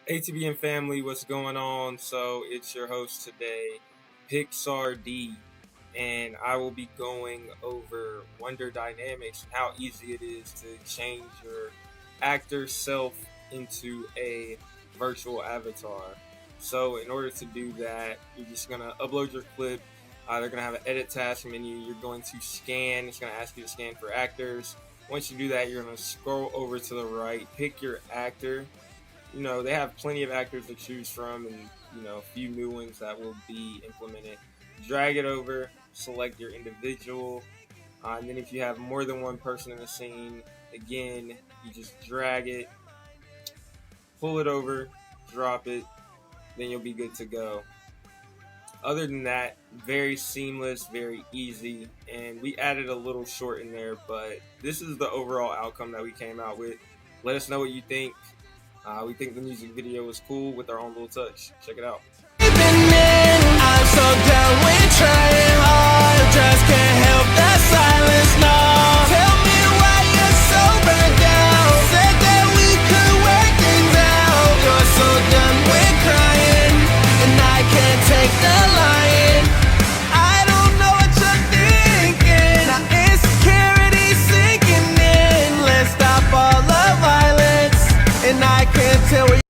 ATBN family, what's going on? So it's your host today, Pixar D, and I will be going over Wonder Dynamics and how easy it is to change your actor self into a virtual avatar. So in order to do that, you're just gonna upload your clip. They're gonna have an edit task menu. You're going to scan. It's gonna ask you to scan for actors. Once you do that, you're gonna scroll over to the right, pick your actor. They have plenty of actors to choose from and, a few new ones that will be implemented. Drag it over, select your individual, and then if you have more than one person in the scene, again, you just drag it, pull it over, drop it, then you'll be good to go. Other than that, very seamless, very easy, and we added a little short in there, but this is the overall outcome that we came out with. Let us know what you think. We think the music video was cool with our own little touch. Check it out.